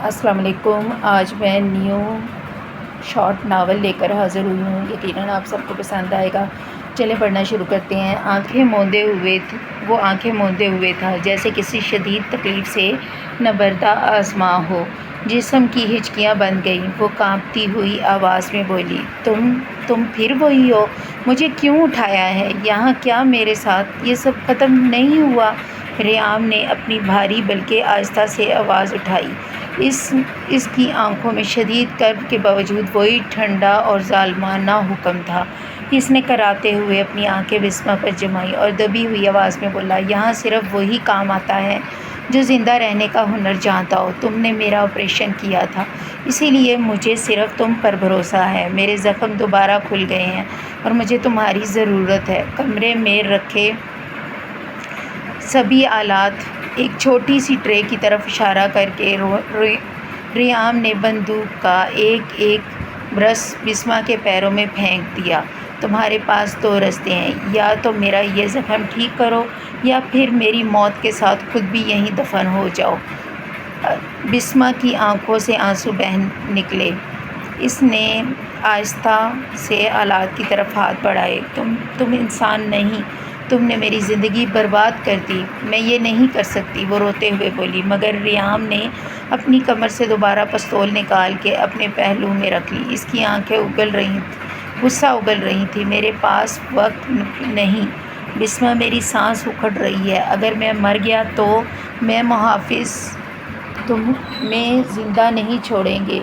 السلام علیکم۔ آج میں نیو شارٹ ناول لے کر حاضر ہوئی ہوں۔ یقیناً آپ سب کو پسند آئے گا۔ چلیں پڑھنا شروع کرتے ہیں۔ وہ آنکھیں موندے ہوئے تھا جیسے کسی شدید تکلیف سے نبردہ آزما ہو۔ جسم کی ہچکیاں بند گئیں۔ وہ کانپتی ہوئی آواز میں بولی، تم پھر وہی ہو؟ مجھے کیوں اٹھایا ہے یہاں؟ کیا میرے ساتھ یہ سب ختم نہیں ہوا؟ ریام نے اپنی بھاری بلکہ آہستہ سے آواز اٹھائی۔ اس کی آنکھوں میں شدید کرب کے باوجود وہی ٹھنڈا اور ظالمانہ حکم تھا۔ اس نے کراتے ہوئے اپنی آنکھیں بسمہ پر جمائیں اور دبی ہوئی آواز میں بولا، یہاں صرف وہی کام آتا ہے جو زندہ رہنے کا ہنر جانتا ہو۔ تم نے میرا آپریشن کیا تھا، اسی لیے مجھے صرف تم پر بھروسہ ہے۔ میرے زخم دوبارہ کھل گئے ہیں اور مجھے تمہاری ضرورت ہے۔ کمرے میں رکھے سبھی آلات، ایک چھوٹی سی ٹرے کی طرف اشارہ کر کے ریام نے بندوق کا ایک برس بسمہ کے پیروں میں پھینک دیا۔ تمہارے پاس دو راستے ہیں، یا تو میرا یہ زخم ٹھیک کرو یا پھر میری موت کے ساتھ خود بھی یہیں دفن ہو جاؤ۔ بسمہ کی آنکھوں سے آنسو بہہ نکلے۔ اس نے آہستہ سے آلات کی طرف ہاتھ بڑھائے۔ تم انسان نہیں، تم نے میری زندگی برباد کر دی۔ میں یہ نہیں کر سکتی، وہ روتے ہوئے بولی۔ مگر ریام نے اپنی کمر سے دوبارہ پستول نکال کے اپنے پہلو میں رکھ لی۔ اس کی آنکھیں غصہ اگل رہی تھیں۔ میرے پاس وقت نہیں بسمہ، میری سانس اکھڑ رہی ہے۔ اگر میں مر گیا تو میں محافظ تمہیں زندہ نہیں چھوڑیں گے۔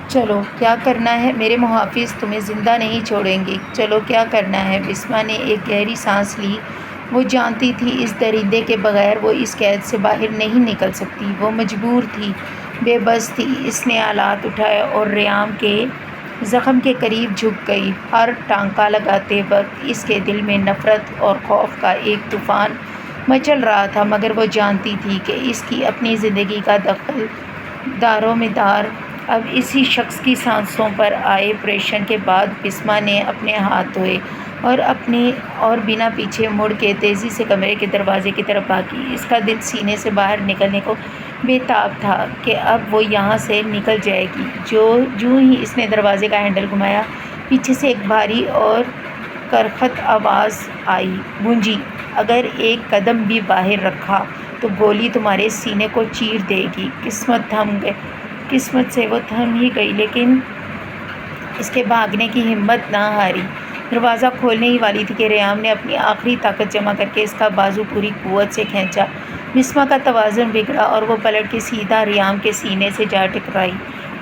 چلو کیا کرنا ہے؟ میرے محافظ تمہیں زندہ نہیں چھوڑیں گے۔ چلو کیا کرنا ہے؟ بسمہ نے ایک گہری سانس لی۔ وہ جانتی تھی اس درندے کے بغیر وہ اس قید سے باہر نہیں نکل سکتی۔ وہ مجبور تھی، بے بس تھی۔ اس نے آلات اٹھایا اور ریام کے زخم کے قریب جھک گئی۔ ہر ٹانکا لگاتے وقت اس کے دل میں نفرت اور خوف کا ایک طوفان مچل رہا تھا، مگر وہ جانتی تھی کہ اس کی اپنی زندگی کا دارومدار اب اسی شخص کی سانسوں پر آئے۔ آپریشن کے بعد بسمہ نے اپنے ہاتھ دھوئے اور بنا پیچھے مڑ کے تیزی سے کمرے کے دروازے کی طرف بھاگی۔ اس کا دل سینے سے باہر نکلنے کو بے تاب تھا کہ اب وہ یہاں سے نکل جائے گی۔ جوں ہی اس نے دروازے کا ہینڈل گھمایا، پیچھے سے ایک بھاری اور کرخت آواز گونجی، اگر ایک قدم بھی باہر رکھا تو گولی تمہارے سینے کو چیر دے گی۔ قسمت سے وہ تھم ہی گئی، لیکن اس کے بھاگنے کی ہمت نہ ہاری۔ دروازہ کھولنے ہی والی تھی کہ ریام نے اپنی آخری طاقت جمع کر کے اس کا بازو پوری قوت سے کھینچا۔ بسمہ کا توازن بگڑا اور وہ پلٹ کے سیدھا ریام کے سینے سے جا ٹکرائی،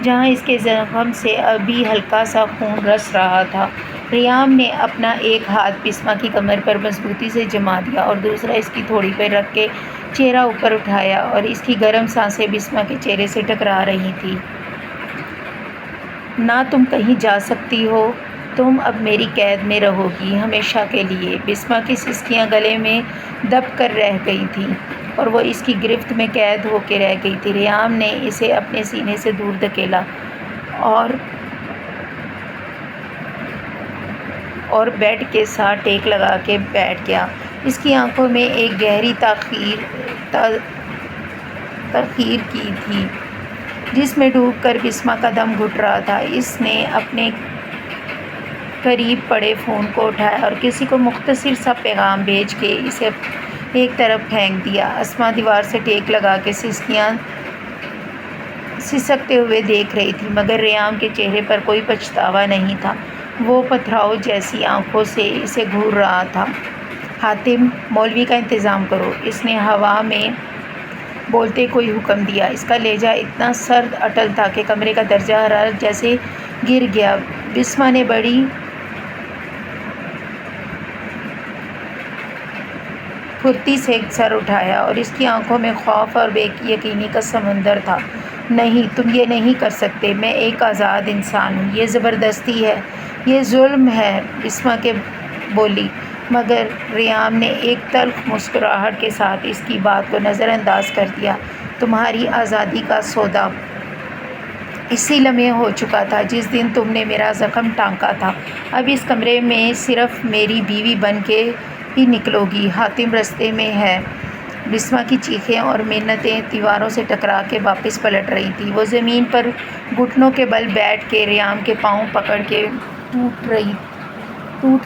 جہاں اس کے زخم سے ابھی ہلکا سا خون رس رہا تھا۔ ریام نے اپنا ایک ہاتھ بسمہ کی کمر پر مضبوطی سے جما دیا اور دوسرا اس کی تھوڑی پر رکھ کے چہرہ اوپر اٹھایا، اور اس کی گرم سانسیں بسمہ کے چہرے سے ٹکرا رہی تھیں۔ نہ تم کہیں جا سکتی ہو، تم اب میری قید میں رہو گی ہمیشہ کے لیے۔ بسمہ کی سسکیاں گلے میں دب کر رہ گئی تھیں اور وہ اس کی گرفت میں قید ہو کے رہ گئی تھی۔ ریام نے اسے اپنے سینے سے دور دھکیلا اور بیڈ کے ساتھ ٹیک لگا کے بیٹھ گیا۔ اس کی آنکھوں میں ایک گہری تاخیر کی تھی، جس میں ڈوب کر بسمہ کا دم گھٹ رہا تھا۔ اس نے اپنے قریب پڑے فون کو اٹھایا اور کسی کو مختصر سا پیغام بھیج کے اسے ایک طرف پھینک دیا۔ اسما دیوار سے ٹیک لگا کے سسکتے ہوئے دیکھ رہی تھی، مگر ریام کے چہرے پر کوئی پچھتاوا نہیں تھا۔ وہ پتھراؤ جیسی آنکھوں سے اسے گھور رہا تھا۔ حاتم، مولوی کا انتظام کرو، اس نے ہوا میں بولتے کوئی حکم دیا۔ اس کا لہجہ اتنا سرد اٹل تھا کہ کمرے کا درجہ حرارت جیسے گر گیا۔ بسمہ نے بڑی پھرتی سے سر اٹھایا اور اس کی آنکھوں میں خوف اور بے یقینی کا سمندر تھا۔ نہیں، تم یہ نہیں کر سکتے۔ میں ایک آزاد انسان ہوں۔ یہ زبردستی ہے، یہ ظلم ہے، بسمہ بولی، مگر ریام نے ایک تلخ مسکراہٹ کے ساتھ اس کی بات کو نظر انداز کر دیا۔ تمہاری آزادی کا سودا اسی لمحے ہو چکا تھا جس دن تم نے میرا زخم ٹانکا تھا۔ اب اس کمرے میں صرف میری بیوی بن کے ہی نکلو گی۔ حاتم رستے میں ہے۔ بسمہ کی چیخیں اور منتیں دیواروں سے ٹکرا کے واپس پلٹ رہی تھیں۔ وہ زمین پر گھٹنوں کے بل بیٹھ کے ریام کے پاؤں پکڑ کے ٹوٹ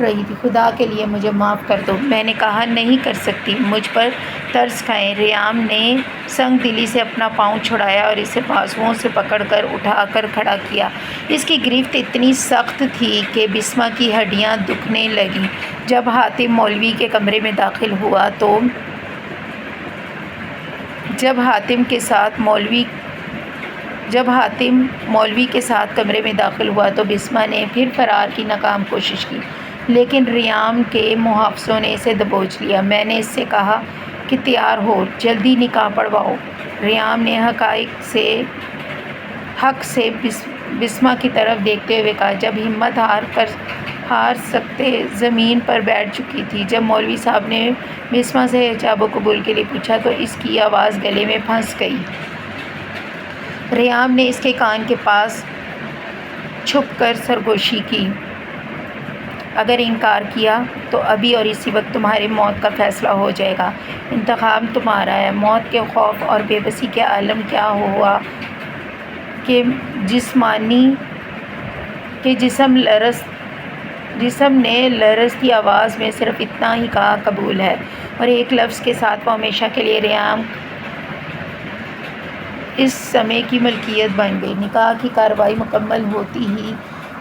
رہی تھی۔ خدا کے لیے مجھے معاف کر دو، میں نے کہا۔ نہیں کر سکتی، مجھ پر ترس کھائیں۔ ریام نے سنگ دلی سے اپنا پاؤں چھڑایا اور اسے بازوؤں سے پکڑ کر اٹھا کر کھڑا کیا۔ اس کی گرفت اتنی سخت تھی کہ بسمہ کی ہڈیاں دکھنے لگیں۔ جب حاتم مولوی کے کمرے میں داخل ہوا تو جب حاتم مولوی کے ساتھ کمرے میں داخل ہوا تو بسمہ نے پھر فرار کی ناکام کوشش کی، لیکن ریام کے محافظوں نے اسے دبوچ لیا۔ میں نے اس سے کہا کہ تیار ہو، جلدی نکاح پڑھواؤ۔ ریام نے حق سے بسمہ کی طرف دیکھتے ہوئے کہا۔ جب ہمت ہار سکتے زمین پر بیٹھ چکی تھی۔ جب مولوی صاحب نے بسمہ سے حجاب و قبول کے لیے پوچھا تو اس کی آواز گلے میں پھنس گئی۔ ریام نے اس کے کان کے پاس چھپ کر سرگوشی کی۔ اگر انکار کیا تو ابھی اور اسی وقت تمہاری موت کا فیصلہ ہو جائے گا۔ انتخاب تمہارا ہے۔ موت کے خوف اور بے بسی کے عالم کیا ہوا کہ جسم نے لرزتی آواز میں صرف اتنا ہی کہا، قبول ہے، اور ایک لفظ کے ساتھ وہ ہمیشہ کے لیے ریام اس سمے کی ملکیت بن گئی۔ نکاح کی کارروائی مکمل ہوتی ہی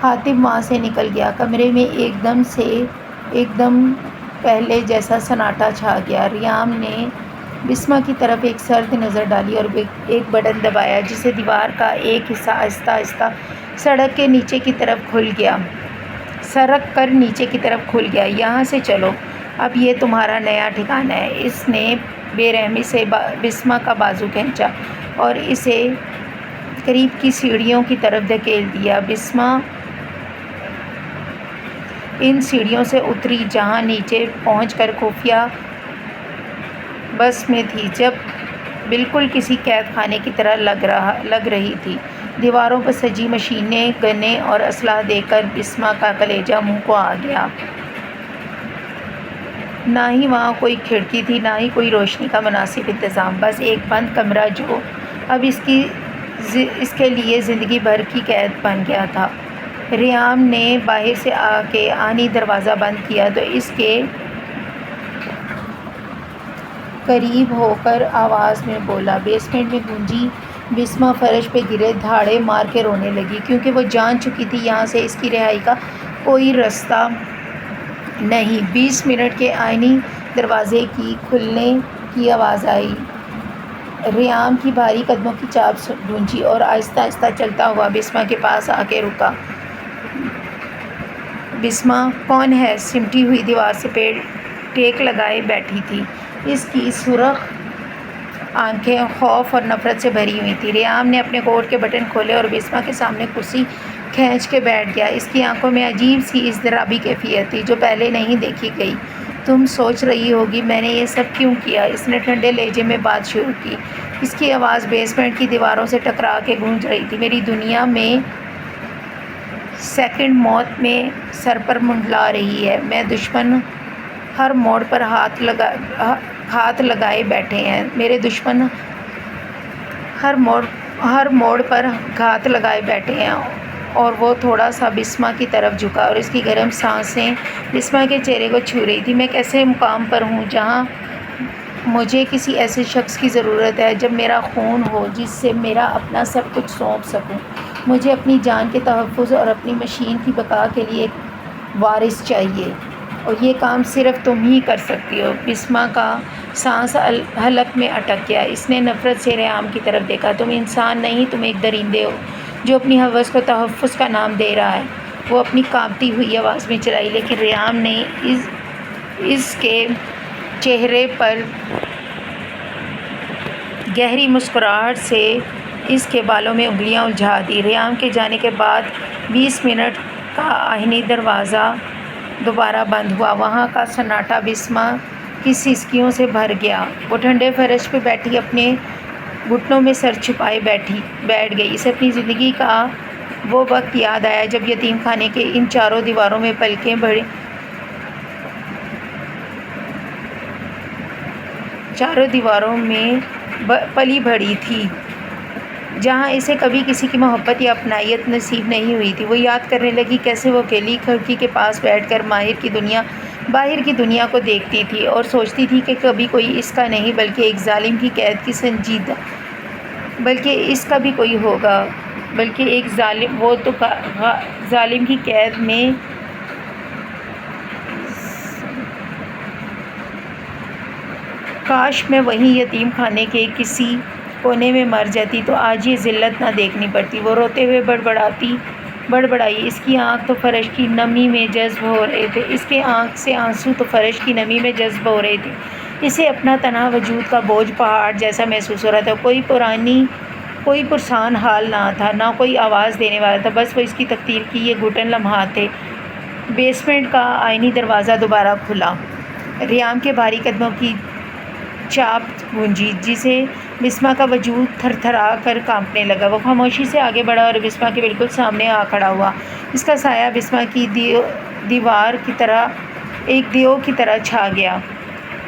حاتم وہاں سے نکل گیا۔ کمرے میں ایک دم پہلے جیسا سناٹا چھا گیا۔ ریام نے بسمہ کی طرف ایک سرد نظر ڈالی اور ایک بٹن دبایا جس سے دیوار کا ایک حصہ آہستہ آہستہ سڑک کر نیچے کی طرف کھل گیا۔ یہاں سے چلو، اب یہ تمہارا نیا ٹھکانہ ہے۔ اس نے بے رحمی سے بسمہ کا بازو کھینچا اور اسے قریب کی سیڑھیوں کی طرف دھکیل دیا۔ بسمہ ان سیڑھیوں سے اتری جہاں نیچے پہنچ کر خفیہ بس میں تھی، جب بالکل کسی قید خانے کی طرح لگ رہی تھی۔ دیواروں پر سجی مشینیں، گنیں اور اسلحہ دیکھ کر بسمہ کا کلیجہ منہ کو آ گیا۔ نہ ہی وہاں کوئی کھڑکی تھی، نہ ہی کوئی روشنی کا مناسب انتظام، بس ایک بند کمرہ جو اب اس کے لیے زندگی بھر کی قید بن گیا تھا۔ ریام نے باہر سے آ کے آہنی دروازہ بند کیا تو اس کے قریب ہو کر آواز میں بولا۔ بیسمنٹ میں گونجی۔ بسمہ فرش پہ گرے دھاڑے مار کے رونے لگی، کیونکہ وہ جان چکی تھی یہاں سے اس کی رہائی کا کوئی رستہ نہیں۔ 20 منٹ کے آہنی دروازے کی کھلنے کی آواز آئی۔ ریام کی بھاری قدموں کی چاپ گونجی اور آہستہ آہستہ چلتا ہوا بسمہ کے پاس آ کے رکا۔ بسمہ کون ہے؟ سمٹی ہوئی دیوار سے ٹیک لگائے بیٹھی تھی۔ اس کی سرخ آنکھیں خوف اور نفرت سے بھری ہوئی تھیں۔ ریام نے اپنے کوٹ کے بٹن کھولے اور بسمہ کے سامنے کرسی کھینچ کے بیٹھ گیا۔ اس کی آنکھوں میں عجیب سی اضطرابی کیفیت تھی جو پہلے نہیں دیکھی گئی۔ تم سوچ رہی ہوگی میں نے یہ سب کیوں کیا؟ اس نے ٹھنڈے لہجے میں بات شروع کی۔ اس کی آواز بیسمنٹ کی دیواروں سے ٹکرا کے گونج رہی تھی۔ میری دنیا میں سیکنڈ موت میں سر پر منڈلا رہی ہے۔ دشمن ہر موڑ پر ہاتھ لگائے بیٹھے ہیں۔ میرے دشمن ہر موڑ پر گھات لگائے بیٹھے ہیں۔ اور وہ تھوڑا سا بسمہ کی طرف جھکا اور اس کی گرم سانسیں بسمہ کے چہرے کو چھو رہی تھی۔ میں کیسے مقام پر ہوں جہاں مجھے کسی ایسے شخص کی ضرورت ہے جب میرا خون ہو، جس سے میرا اپنا سب کچھ سونپ سکوں۔ مجھے اپنی جان کے تحفظ اور اپنی مشین کی بقا کے لیے ایک وارث چاہیے، اور یہ کام صرف تم ہی کر سکتی ہو۔ بسمہ کا سانس حلق میں اٹک گیا۔ اس نے نفرت سے ریام کی طرف دیکھا۔ تم انسان نہیں، تم ایک درندے ہو جو اپنی ہوس کو تحفظ کا نام دے رہا ہے، وہ اپنی کانپتی ہوئی آواز میں چلائی۔ لیکن ریام نے اس کے چہرے پر گہری مسکراہٹ سے اس کے بالوں میں انگلیاں الجھا دی۔ ریام کے جانے کے بعد 20 منٹ کا آہنی دروازہ دوبارہ بند ہوا۔ وہاں کا سناٹا بسمہ کی سسکیوں سے بھر گیا۔ وہ ٹھنڈے فرش پہ بیٹھی اپنے گھٹنوں میں سر چھپائے بیٹھ گئی۔ اسے اپنی زندگی کا وہ وقت یاد آیا جب یتیم خانے کے ان چاروں دیواروں میں چاروں دیواروں میں پلی بڑھی تھی، جہاں اسے کبھی کسی کی محبت یا اپنائیت نصیب نہیں ہوئی تھی۔ وہ یاد کرنے لگی کیسے وہ اکیلی کھڑکی کے پاس بیٹھ کر باہر کی دنیا کو دیکھتی تھی اور سوچتی تھی کہ کبھی کوئی اس کا نہیں بلکہ ایک ظالم کی قید کی سنجیدہ، بلکہ اس کا بھی کوئی ہوگا، بلکہ ایک ظالم، وہ تو ظالم کی قید میں کاش میں وہیں یتیم خانے کے کسی کونے میں مر جاتی تو آج یہ ذلت نہ دیکھنی پڑتی۔ وہ روتے ہوئے بڑبڑائی، اس کی آنکھ تو فرش کی نمی میں جذب ہو رہے تھے، اس کے آنکھ سے آنسو تو فرش کی نمی میں جذب ہو رہے تھے۔ اسے اپنا تنہا وجود کا بوجھ پہاڑ جیسا محسوس ہو رہا تھا۔ کوئی پرسان حال نہ تھا، نہ کوئی آواز دینے والا تھا، بس وہ اس کی تقدیر کی یہ گھٹن لمحات تھے۔ بیسمنٹ کا آئینی دروازہ دوبارہ کھلا۔ ریحام کے بھاری قدموں کی چاپ گونجی، جسے بسمہ کا وجود تھر تھرا کر کانپنے لگا۔ وہ خاموشی سے آگے بڑھا اور بسمہ کے بالکل سامنے آ کھڑا ہوا۔ اس کا سایہ بسمہ کی دیوار کی طرح ایک دیو کی طرح چھا گیا۔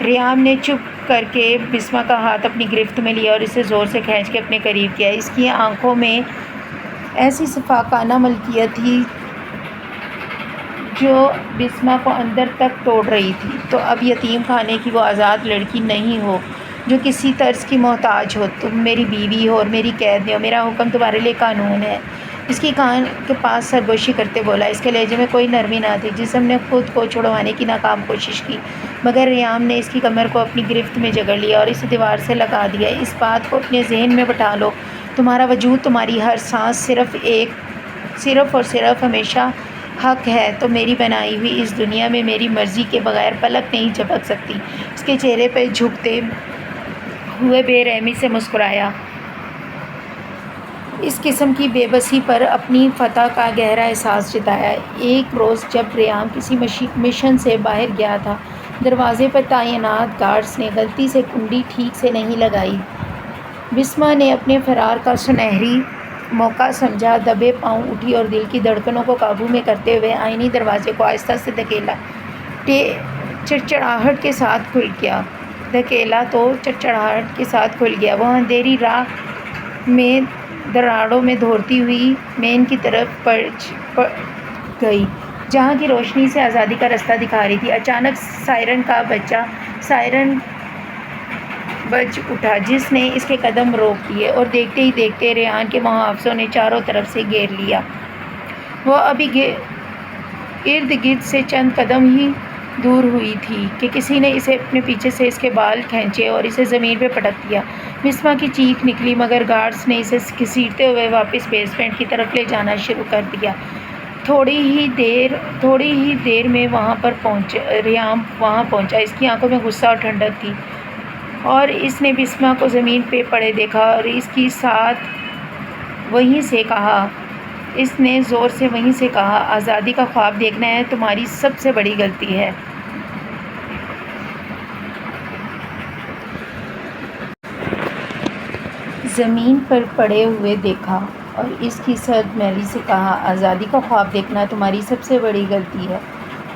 ریحام نے چپ کر کے بسمہ کا ہاتھ اپنی گرفت میں لیا اور اسے زور سے کھینچ کے اپنے قریب کیا۔ اس کی آنکھوں میں ایسی صفاقانہ ملکیت تھی جو بسمہ کو اندر تک توڑ رہی تھی۔ تو اب یتیم خانے کی وہ آزاد لڑکی نہیں ہو جو کسی طرز کی محتاج ہو، تم میری بیوی ہو اور میری قید نہیں ہو، میرا حکم تمہارے لیے قانون ہے۔ اس کی کان کے پاس سرگوشی کرتے بولا۔ اس کے لہجے میں کوئی نرمی نہ تھی۔ جسم نے خود کو چھڑوانے کی ناکام کوشش کی، مگر ریحام نے اس کی کمر کو اپنی گرفت میں جکڑ لیا اور اسے دیوار سے لگا دیا۔ اس بات کو اپنے ذہن میں بٹھا لو، تمہارا وجود، تمہاری ہر سانس صرف اور صرف ہمیشہ حق ہے۔ تو میری بنائی ہوئی اس دنیا میں میری مرضی کے بغیر پلک نہیں جھپک سکتی۔ اس کے چہرے پہ جھکتے ہوئے بے رحمی سے مسکرایا۔ اس قسم کی بے بسی پر اپنی فتح کا گہرا احساس جتایا۔ ایک روز جب ریحام کسی مشن سے باہر گیا تھا، دروازے پر تعینات گارڈز نے غلطی سے کنڈی ٹھیک سے نہیں لگائی۔ بسمہ نے اپنے فرار کا سنہری موقع سمجھا، دبے پاؤں اٹھی اور دل کی دھڑکنوں کو قابو میں کرتے ہوئے آئینی دروازے کو آہستہ سے دھکیلا چڑچڑاہٹ کے ساتھ کھل گیا۔ وہ اندھیری راہ میں دراڑوں میں دوڑتی ہوئی مین کی طرف پڑ گئی، جہاں کی روشنی سے آزادی کا رستہ دکھا رہی تھی۔ اچانک سائرن بج اٹھا، جس نے اس کے قدم روک دیے، اور دیکھتے ہی دیکھتے ریحان کے محافظوں نے چاروں طرف سے گھیر لیا۔ وہ ابھی ارد گرد سے چند قدم ہی دور ہوئی تھی کہ کسی نے اسے اپنے پیچھے سے اس کے بال کھینچے اور اسے زمین پہ پٹک دیا۔ بسمہ کی چیخ نکلی، مگر گارڈز نے اسے گھسیٹتے ہوئے واپس بیسمنٹ کی طرف لے جانا شروع کر دیا۔ تھوڑی ہی دیر میں ریحام وہاں پہنچا۔ اس کی آنکھوں میں غصہ اور ٹھنڈک تھی، اور اس نے بسمہ کو زمین پہ پڑے دیکھا اور اس کے ساتھ اس نے زور سے وہیں سے کہا، آزادی کا خواب دیکھنا ہے تمہاری سب سے بڑی غلطی ہے۔ زمین پر پڑے ہوئے دیکھا اور اس کی سرد میلی سے کہا، آزادی کا خواب دیکھنا تمہاری سب سے بڑی غلطی ہے۔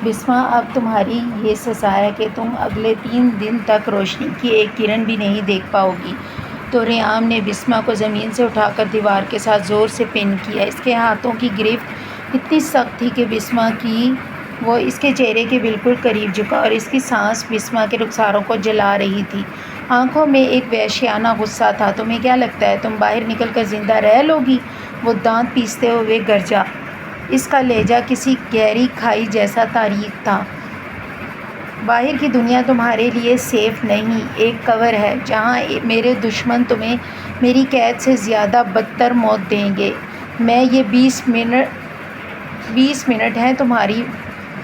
بسمہ، اب تمہاری یہ سزا ہے کہ تم اگلے 3 دن تک روشنی کی ایک کرن بھی نہیں دیکھ پاؤ گی۔ تو ریحام نے بسمہ کو زمین سے اٹھا کر دیوار کے ساتھ زور سے پن کیا۔ اس کے ہاتھوں کی گرفت اتنی سخت تھی کہ وہ اس کے چہرے کے بالکل قریب جھکا، اور اس کی سانس بسمہ کے رخساروں کو جلا رہی تھی۔ آنکھوں میں ایک وحشیانہ غصہ تھا۔ تمہیں کیا لگتا ہے تم باہر نکل کر زندہ رہ لوگی؟ وہ دانت پیستے ہوئے گرجا۔ اس کا لہجہ کسی گہری کھائی جیسا تاریک تھا۔ باہر کی دنیا تمہارے لیے سیف نہیں، ایک قبر ہے جہاں میرے دشمن تمہیں میری قید سے زیادہ بدتر موت دیں گے۔ یہ 20 منٹ ہیں تمہاری،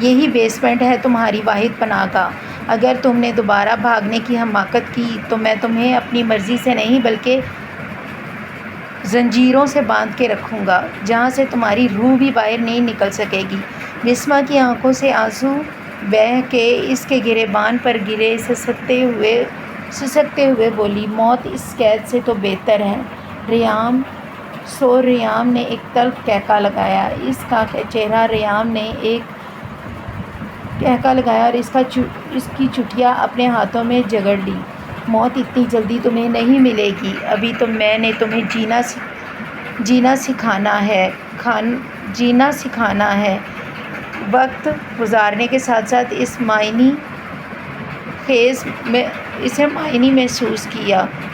یہی بیسمنٹ ہے تمہاری واحد پناہ گاہ۔ اگر تم نے دوبارہ بھاگنے کی حماقت کی تو میں تمہیں اپنی مرضی سے نہیں بلکہ زنجیروں سے باندھ کے رکھوں گا، جہاں سے تمہاری روح بھی باہر نہیں نکل سکے گی۔ بسمہ کی آنکھوں سے آنسو بہہ کے اس کے گریبان پر گرے، سسکتے ہوئے بولی، موت اس قید سے تو بہتر ہے۔ ریحام نے ایک تلخ قہقہ لگایا۔ اور اس کی چٹیاں اپنے ہاتھوں میں جگڑ لی۔ موت اتنی جلدی تمہیں نہیں ملے گی، ابھی تو میں نے تمہیں جینا سکھانا ہے۔ وقت گزارنے کے ساتھ ساتھ اسے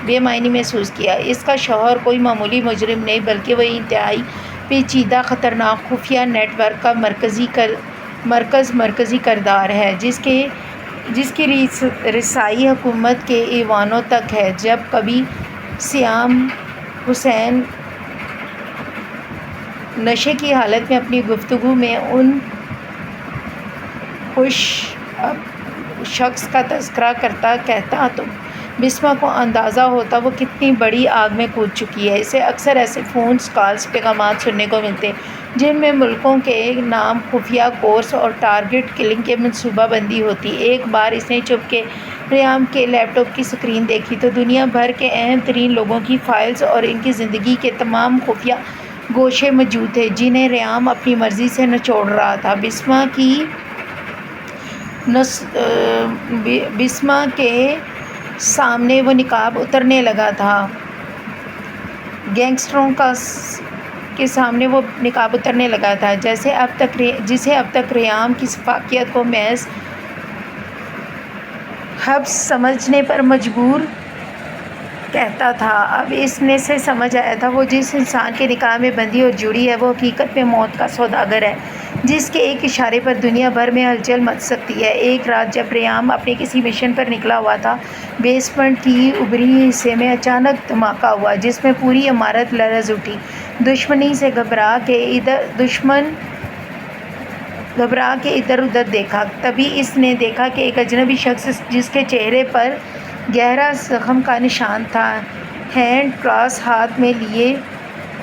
بے معنی محسوس کیا۔ اس کا شوہر کوئی معمولی مجرم نہیں بلکہ وہ انتہائی پیچیدہ خطرناک خفیہ نیٹ ورک کا مرکزی کردار ہے، جس کی رسائی حکومت کے ایوانوں تک ہے۔ جب کبھی سیام حسین نشے کی حالت میں اپنی گفتگو میں ان خوش شخص کا تذکرہ کہتا تو بسما کو اندازہ ہوتا وہ کتنی بڑی آگ میں کود چکی ہے۔ اسے اکثر ایسے فون کالز، پیغامات سننے کو ملتے جن میں ملکوں کے نام، خفیہ کورس اور ٹارگٹ کلنگ کی منصوبہ بندی ہوتی۔ ایک بار اس نے چپ کے ریام کے لیپ ٹاپ کی اسکرین دیکھی تو دنیا بھر کے اہم ترین لوگوں کی فائلز اور ان کی زندگی کے تمام خفیہ گوشے موجود تھے جنہیں ریام اپنی مرضی سے نچوڑ رہا تھا۔ بسما کے سامنے وہ نقاب اترنے لگا تھا۔ گینگسٹروں کے سامنے وہ نقاب اترنے لگا تھا جسے اب تک ریام کی شفافیت کو محض حبس سمجھنے پر مجبور کہتا تھا، اب اس نے سے سمجھ آیا تھا وہ جس انسان کے نکاح میں بندھی اور جڑی ہے وہ حقیقت میں موت کا سوداگر ہے جس کے ایک اشارے پر دنیا بھر میں ہلچل مچ سکتی ہے۔ ایک رات جب ریام اپنے کسی مشن پر نکلا ہوا تھا، بیسمنٹ کی اوپری حصے میں اچانک دھماکہ ہوا جس میں پوری عمارت لرز اٹھی۔ دشمن سے گھبرا کے ادھر ادھر دیکھا، تبھی اس نے دیکھا کہ ایک اجنبی شخص جس کے چہرے پر گہرا زخم کا نشان تھا، ہینڈ کراس ہاتھ میں لیے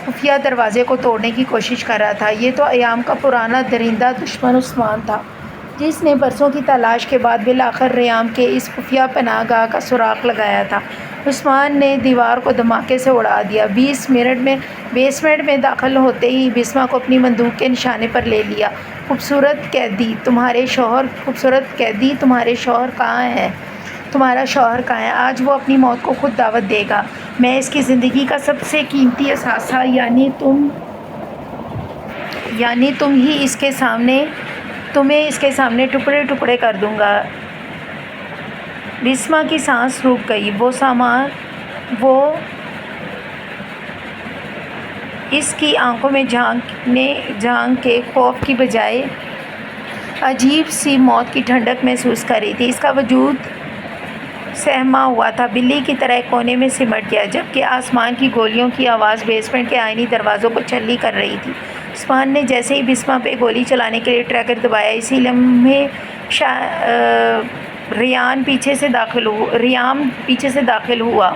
خفیہ دروازے کو توڑنے کی کوشش کر رہا تھا۔ یہ تو ایام کا پرانا درندہ دشمن عثمان تھا جس نے برسوں کی تلاش کے بعد بالآخر ریام کے اس خفیہ پناہ گاہ کا سراغ لگایا تھا۔ عثمان نے دیوار کو دھماکے سے اڑا دیا۔ 20 منٹ میں بیسمنٹ میں داخل ہوتے ہی بسما کو اپنی بندوق کے نشانے پر لے لیا۔ خوبصورت قیدی تمہارے شوہر کہاں ہے؟ آج وہ اپنی موت کو خود دعوت دے گا۔ میں اس کی زندگی کا سب سے قیمتی اثاثہ یعنی تمہیں اس کے سامنے ٹکڑے ٹکڑے کر دوں گا۔ بسما کی سانس رک گئی۔ وہ اس کی آنکھوں میں جھانک کے خوف کی بجائے عجیب سی موت کی ٹھنڈک محسوس کر رہی تھی۔ اس کا وجود سہما ہوا تھا، بلی کی طرح ایک کونے میں سمٹ گیا، جبکہ آسمان کی گولیوں کی آواز بیسمنٹ کے آئینی دروازوں کو چھلنی کر رہی تھی۔ عثمان نے جیسے ہی بسما پہ گولی چلانے کے لیے ٹریگر دبایا، اسی لمحے ریام پیچھے سے داخل ہوا۔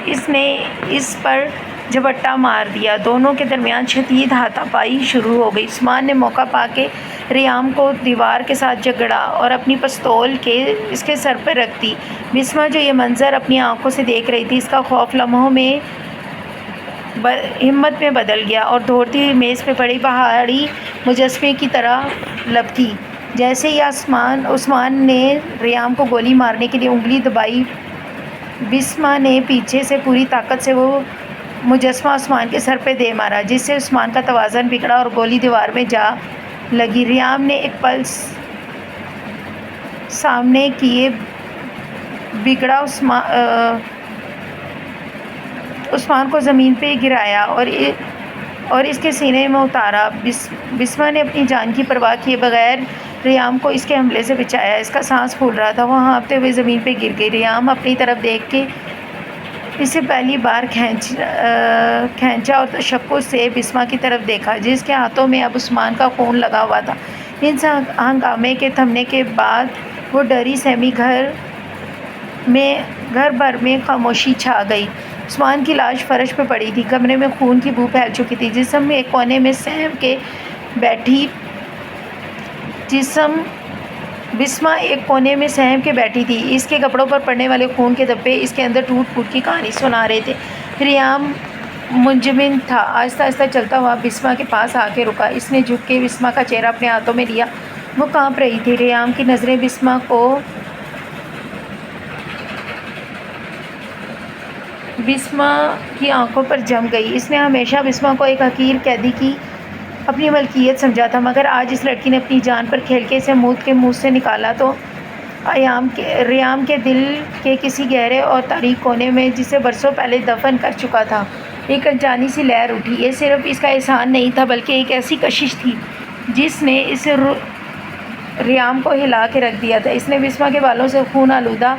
اس نے اس پر جھپٹا مار دیا۔ دونوں کے درمیان شدید ہاتھا پائی شروع ہو گئی۔ عثمان نے موقع پا کے ریام کو دیوار کے ساتھ جگڑا اور اپنی پستول اس کے سر پر رکھ دی۔ بسما جو یہ منظر اپنی آنکھوں سے دیکھ رہی تھی، اس کا خوف لمحوں میں ہمت میں بدل گیا اور دوڑتی ہوئی میز پہ پڑی پہاڑی مجسمے کی طرح لپکی۔ جیسے ہی عثمان نے ریام کو گولی مارنے کے لیے انگلی دبائی، بسما نے پیچھے سے پوری طاقت سے وہ مجسمہ عثمان کے سر پہ دے مارا، جس سے عثمان کا توازن بگڑا اور گولی دیوار میں جا لگی۔ ریام نے ایک پل سامنے کیے بگڑا عثمان کو زمین پہ گرایا اور اس کے سینے میں اتارا۔ بسما نے اپنی جان کی پرواہ کیے بغیر ریام کو اس کے حملے سے بچایا۔ اس کا سانس پھول رہا تھا، وہ ہانپتے ہوئے زمین پہ گر گئی۔ ریام اپنی طرف دیکھ کے اسے پہلی بار کھینچا اور تشکر سے بسما کی طرف دیکھا جس کے ہاتھوں میں اب عثمان کا خون لگا ہوا تھا۔ اس ہنگامے کے تھمنے کے بعد وہ ڈری سہمی گھر بھر میں خاموشی چھا گئی۔ عثمان کی لاش فرش پہ پڑی تھی، کمرے میں خون کی بو پھیل چکی تھی۔ بسما ایک کونے میں سہم کے بیٹھی تھی، اس کے کپڑوں پر پڑنے والے خون کے دھبے اس کے اندر ٹوٹ پھوٹ کی کہانی سنا رہے تھے۔ ریام منجمد تھا، آہستہ آہستہ چلتا ہوا بسما کے پاس آ کے رکا۔ اس نے جھک کے بسما کا چہرہ اپنے ہاتھوں میں لیا، وہ کانپ رہی تھی۔ ریام کی نظریں بسما کو بسما کی آنکھوں پر جم گئی۔ اس نے ہمیشہ بسما کو ایک حقیر قیدی کی اپنی ملکیت سمجھا تھا، مگر آج اس لڑکی نے اپنی جان پر کھیل کے اسے موت کے منہ سے نکالا تو ریام کے دل کے کسی گہرے اور تاریک کونے میں، جسے برسوں پہلے دفن کر چکا تھا، ایک انجانی سی لہر اٹھی۔ یہ صرف اس کا احسان نہیں تھا، بلکہ ایک ایسی کشش تھی جس نے اس ریام کو ہلا کے رکھ دیا تھا۔ اس نے بسما کے بالوں سے خون آلودہ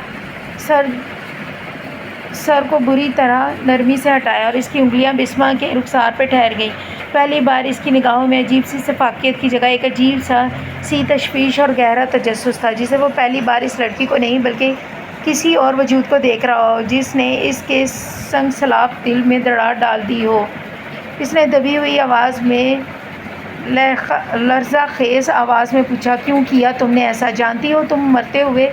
سر کو بری طرح نرمی سے ہٹایا اور اس کی انگلیاں بسما کے رخسار پہ ٹھہر گئیں۔ پہلی بار اس کی نگاہوں میں عجیب سی شفقت کی جگہ ایک عجیب سی تشویش اور گہرا تجسس تھا، جسے وہ پہلی بار اس لڑکی کو نہیں بلکہ کسی اور وجود کو دیکھ رہا ہو جس نے اس کے سنگ سلاخ دل میں دراڑ ڈال دی ہو۔ اس نے دبی ہوئی آواز میں، لرزہ خیز آواز میں پوچھا، کیوں کیا تم نے ایسا؟ جانتی ہو تم مرتے ہوئے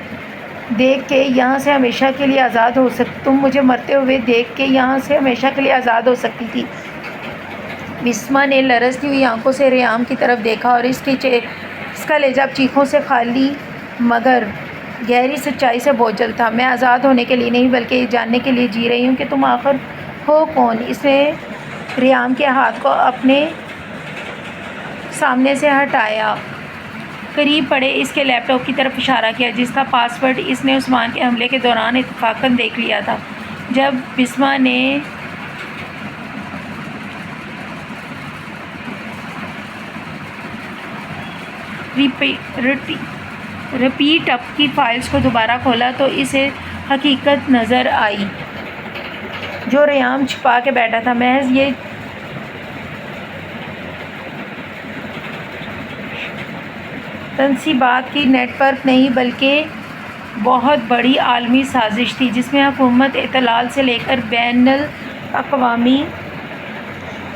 دیکھ کے یہاں سے ہمیشہ کے لیے آزاد ہو تم مجھے مرتے ہوئے دیکھ کے یہاں سے ہمیشہ کے لیے آزاد ہو سکتی تھی۔ بسما نے لرزتی ہوئی آنکھوں سے ریام کی طرف دیکھا اور اس کا لہجہ اب چیخوں سے خالی مگر گہری سچائی سے بوجھل تھا۔ میں آزاد ہونے کے لیے نہیں بلکہ یہ جاننے کے لیے جی رہی ہوں کہ تم آخر ہو کون۔ اس نے ریام کے ہاتھ کو اپنے سامنے سے ہٹایا، قریب پڑے اس کے لیپ ٹاپ کی طرف اشارہ کیا جس کا پاس ورڈ اس نے عثمان کے حملے کے دوران اتفاقاً دیکھ لیا تھا۔ جب بسما نے ریپیٹ اپ کی فائلز کو دوبارہ کھولا تو اسے حقیقت نظر آئی جو ریام چھپا کے بیٹھا تھا۔ محض یہ تنصیبات کی نیٹ ورک نہیں بلکہ بہت بڑی عالمی سازش تھی جس میں حکومت احتلال سے لے کر بین الاقوامی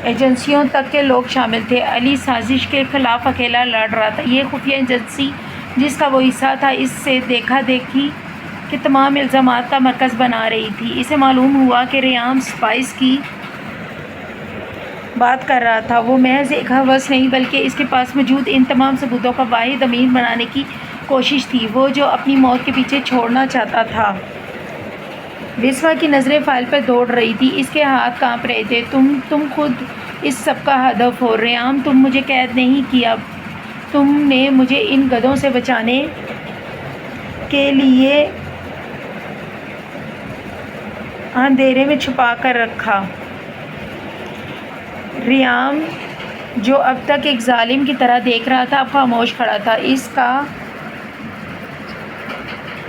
ایجنسیوں تک کے لوگ شامل تھے۔ علی سازش کے خلاف اکیلا لڑ رہا تھا۔ یہ خفیہ ایجنسی جس کا وہ حصہ تھا اس سے دیکھا دیکھی کے تمام الزامات کا مرکز بنا رہی تھی۔ اسے معلوم ہوا کہ ریام سپائس کی بات کر رہا تھا۔ وہ محض ایک ہوس نہیں بلکہ اس کے پاس موجود ان تمام ثبوتوں کا واحد امین بنانے کی کوشش تھی، وہ جو اپنی موت کے پیچھے چھوڑنا چاہتا تھا۔ بسما کی نظریں فائل پر دوڑ رہی تھی، اس کے ہاتھ کانپ رہے تھے۔ تم خود اس سب کا ہدف ہو ریام، تم مجھے قید نہیں کیا، تم نے مجھے ان گدھوں سے بچانے کے لیے اندھیرے میں چھپا کر رکھا۔ ریام جو اب تک ایک ظالم کی طرح دیکھ رہا تھا اب خاموش کھڑا تھا۔ اس کا